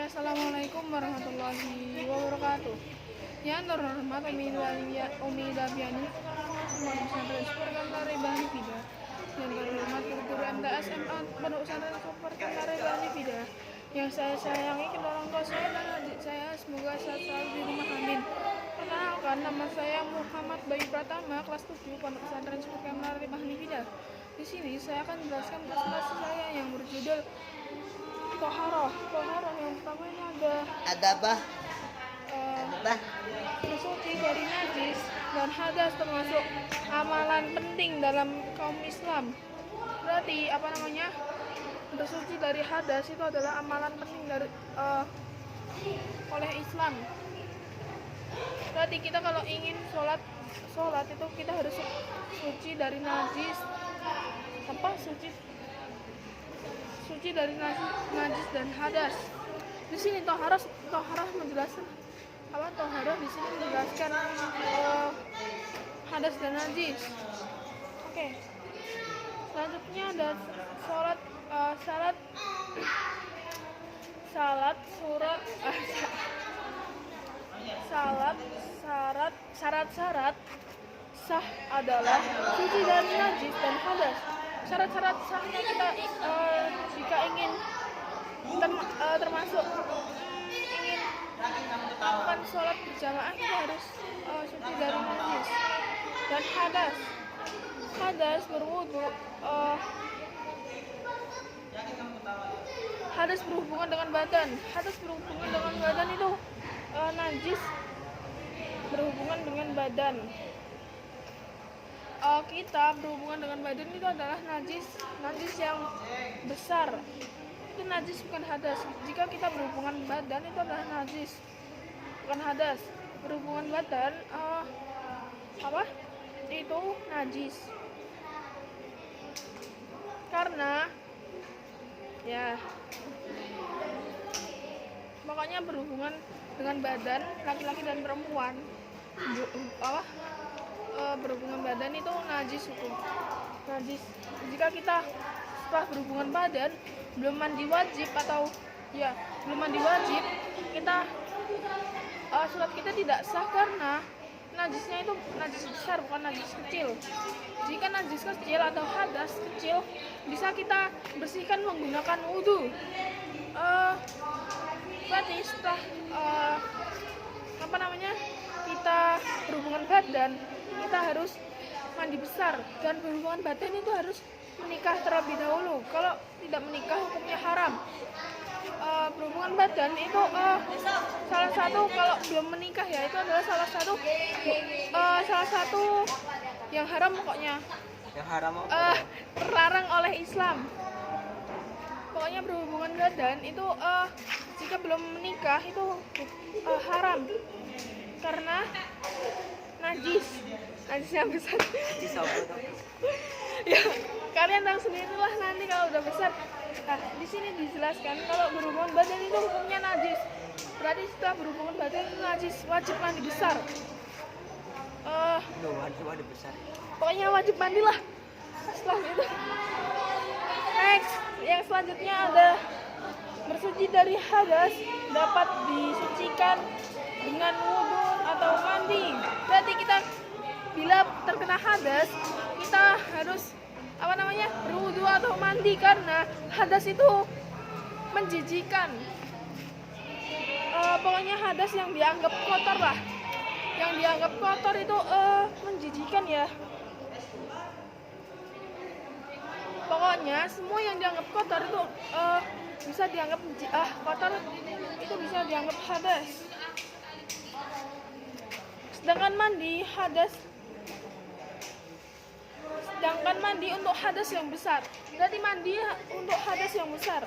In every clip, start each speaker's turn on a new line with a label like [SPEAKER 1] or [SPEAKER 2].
[SPEAKER 1] Assalamualaikum warahmatullahi wabarakatuh. Yang terhormat Umi Dabiani, Pondok Pesantren Super Kantare Bahani Fida. Yang terhormat Guru MTS MA Pondok Pesantren Super Kantare Bahani Fida. Yang saya sayangi kedua orang tua saya dan adik saya, semoga sehat selalu di rumah, amin. Perkenalkan, nama saya Muhammad Bayu Pratama, kelas 7 Pondok Pesantren Super Kantare Bahani Fida. Di sini saya akan menjelaskan presentasi saya yang berjudul Toharoh yang pertama ini
[SPEAKER 2] Ada apa?
[SPEAKER 1] bersuci dari najis dan hadas, termasuk amalan penting dalam kaum Islam. Berarti bersuci dari hadas itu adalah amalan penting dari oleh Islam. Berarti kita kalau ingin sholat itu kita harus suci dari najis, suci dari najis dan hadas. Di sini toharah menjelaskan toharah di sini menjelaskan hadas dan najis. Oke. Selanjutnya ada syarat-syarat sah adalah suci dari najis dan hadas. Syarat-syarat sahnya kita jika ingin termasuk ingin melakukan sholat berjamaah, kita harus suci dari najis dan hadas. Hadas berwudu. Hadas berhubungan dengan badan. Hadas berhubungan dengan badan itu najis berhubungan dengan badan. Kita berhubungan dengan badan itu adalah najis yang besar. Itu najis, bukan hadas. Jika kita berhubungan badan itu adalah najis, bukan hadas. Berhubungan badan itu najis. Karena pokoknya berhubungan dengan badan laki-laki dan perempuan, berhubungan badan itu najis hukum. Najis. Jika kita setelah berhubungan badan belum mandi wajib kita sholat kita tidak sah karena najisnya itu najis besar, bukan najis kecil. Jika najis kecil atau hadas kecil bisa kita bersihkan menggunakan wudu. Berarti setelah kita berhubungan badan, kita harus mandi besar, dan berhubungan badan itu harus menikah terlebih dahulu. Kalau tidak menikah hukumnya haram. Berhubungan badan itu salah satu, kalau belum menikah itu adalah salah satu yang haram, pokoknya
[SPEAKER 2] Yang haram
[SPEAKER 1] terlarang oleh Islam. Pokoknya berhubungan badan itu jika belum menikah itu haram karena najisnya besar. Ya, kalian tahu sendirilah nanti kalau udah besar. Nah, di sini dijelaskan kalau berhubungan badan itu hukumnya najis. Berarti setelah berhubungan badan itu najis, wajib mandi besar.
[SPEAKER 2] Wajib besar.
[SPEAKER 1] Pokoknya wajib mandilah setelah itu. Next, yang selanjutnya ada bersuci dari hadas dapat disucikan dengan wudu atau mandi. Berarti kita bila terkena hadas kita harus berwudu atau mandi karena hadas itu menjijikan. Pokoknya hadas yang dianggap kotor lah. Yang dianggap kotor itu menjijikan ya. Pokoknya semua yang dianggap kotor itu bisa dianggap kotor, itu bisa dianggap hadas. Sedangkan mandi untuk hadas yang besar. Berarti mandi untuk hadas yang besar.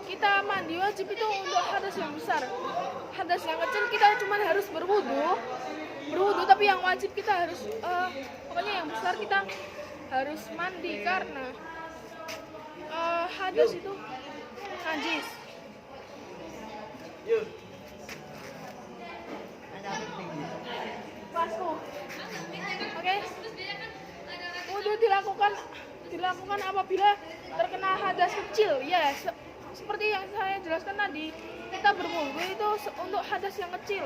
[SPEAKER 1] Kita mandi wajib itu untuk hadas yang besar. Hadas yang kecil kita cuma harus berwudu, tapi yang wajib kita harus pokoknya yang besar kita harus mandi karena hadas itu najis. Oke. Wudu dilakukan apabila terkena hadas kecil. Ya, seperti yang saya jelaskan tadi, kita berwudu itu untuk hadas yang kecil.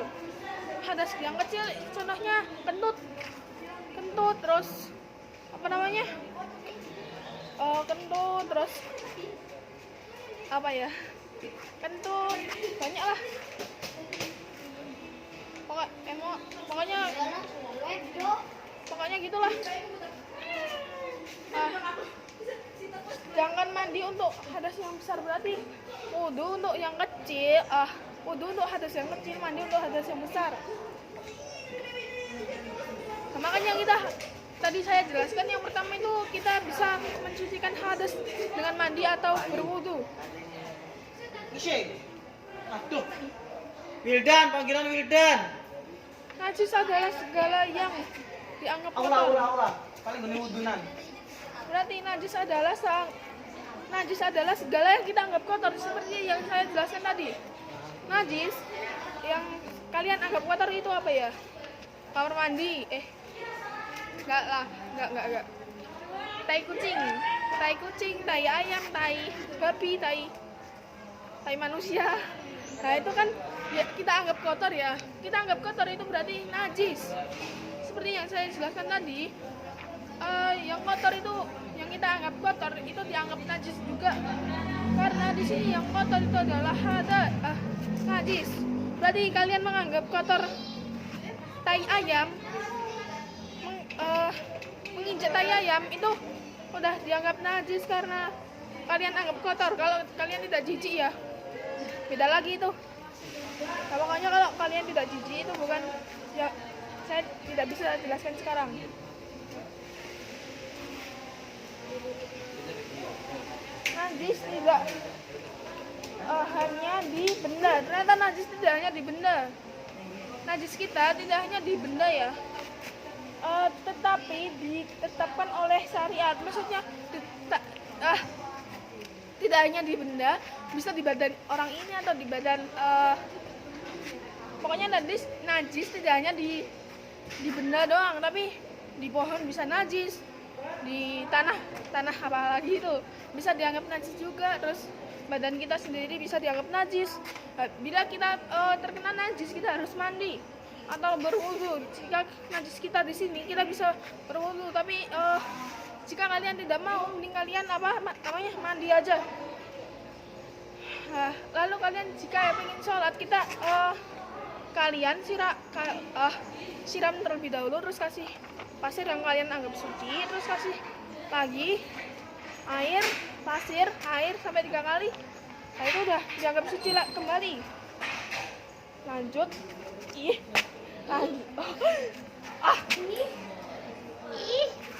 [SPEAKER 1] Hadas yang kecil contohnya kentut, terus apa namanya? Kentut, terus apa ya? Kentut, banyak lah. Pokoknya gitulah. Jangan mandi untuk hadas yang besar, berarti wudu untuk yang kecil. Wudu untuk hadas yang kecil, mandi untuk hadas yang besar. Nah, makanya kita tadi saya jelaskan yang pertama itu kita bisa mencucikan hadas dengan mandi atau berwudu.
[SPEAKER 2] Aduh. Wildan, panggilan Wildan.
[SPEAKER 1] Najis adalah segala yang dianggap kotor.
[SPEAKER 2] Aura. Paling gini wudunan.
[SPEAKER 1] Berarti najis adalah segala yang kita anggap kotor, seperti yang saya jelaskan tadi. Najis yang kalian anggap kotor itu apa ya? Kamar mandi, enggak. Tai kucing, tai ayam, tai babi, tai manusia. Nah itu kan ya, kita anggap kotor ya. Kita anggap kotor itu berarti najis. Seperti yang saya jelaskan tadi, yang kotor itu, yang kita anggap kotor itu dianggap najis juga. Karena di sini yang kotor itu adalah najis. Berarti kalian menganggap kotor tai ayam, menginjak tai ayam itu udah dianggap najis karena kalian anggap kotor. Kalau kalian tidak jijik ya beda lagi itu. Nah, pokoknya kalau kalian tidak jijik itu bukan ya, saya tidak bisa jelaskan sekarang. Najis tidak hanya di benda. Ternyata najis tidak hanya di benda. Najis kita tidak hanya di benda ya, tetapi ditetapkan oleh syariat. Maksudnya tidak hanya di benda, bisa di badan orang ini atau di badan pokoknya najis tidak hanya di benda doang, tapi di pohon bisa najis, di tanah apalagi itu bisa dianggap najis juga. Terus badan kita sendiri bisa dianggap najis. Bila kita terkena najis, kita harus mandi atau berwudu. Jika najis kita di sini, kita bisa berwudu. Tapi jika kalian tidak mau, mending kalian mandi aja. Lalu kalian jika ingin sholat, kalian siram terlebih dahulu, terus kasih pasir yang kalian anggap suci, terus kasih lagi pasir sampai 3 kali. Nah itu udah dianggap suci lah kembali. Lanjut.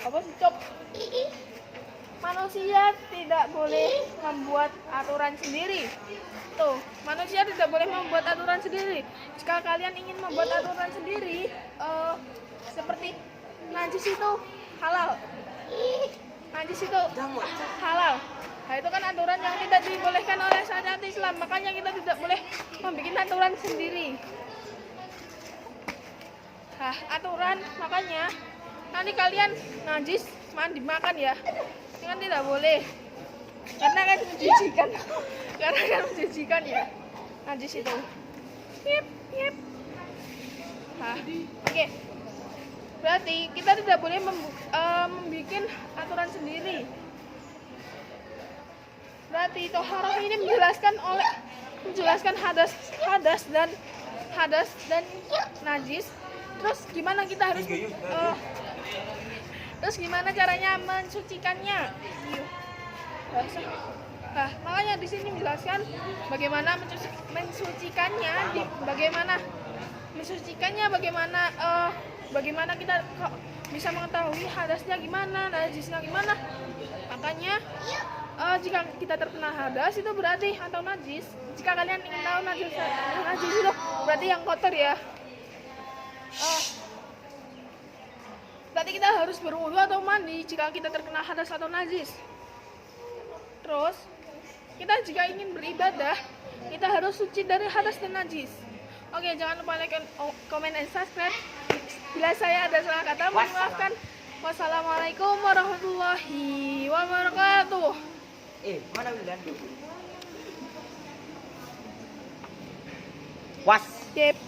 [SPEAKER 1] Apa sih, Cop? Manusia tidak boleh membuat aturan sendiri. Tuh, manusia tidak boleh membuat aturan sendiri. Jika kalian ingin membuat aturan sendiri, seperti najis itu halal. Najis itu halal. Nah, itu kan aturan yang tidak dibolehkan oleh syariat Islam. Makanya kita tidak boleh membuat aturan sendiri. Nah, aturan, makanya nanti kalian najis mandi makan ya. Ini kan tidak boleh. Karena kan menjijikan ya. Najis itu. Yep. Nah, oke. Berarti kita tidak boleh membuat aturan sendiri. Berarti toharoh ini menjelaskan hadas dan najis. Terus gimana kita harus terus gimana caranya mensucikannya? Nah, makanya di sini menjelaskan bagaimana bagaimana kita bisa mengetahui hadasnya gimana, najisnya gimana. Makanya jika kita terkena hadas itu berarti atau najis. Jika kalian ingin tahu najis itu berarti yang kotor ya. Berarti kita harus berwudu atau mandi jika kita terkena hadas atau najis. Terus kita jika ingin beribadah, kita harus suci dari hadas dan najis. Oke, jangan lupa like, comment, dan subscribe. Bila saya ada salah kata, mohon maafkan. Wassalamualaikum warahmatullahi wabarakatuh.
[SPEAKER 2] Mana Wildan?
[SPEAKER 3] Was.
[SPEAKER 1] Sip.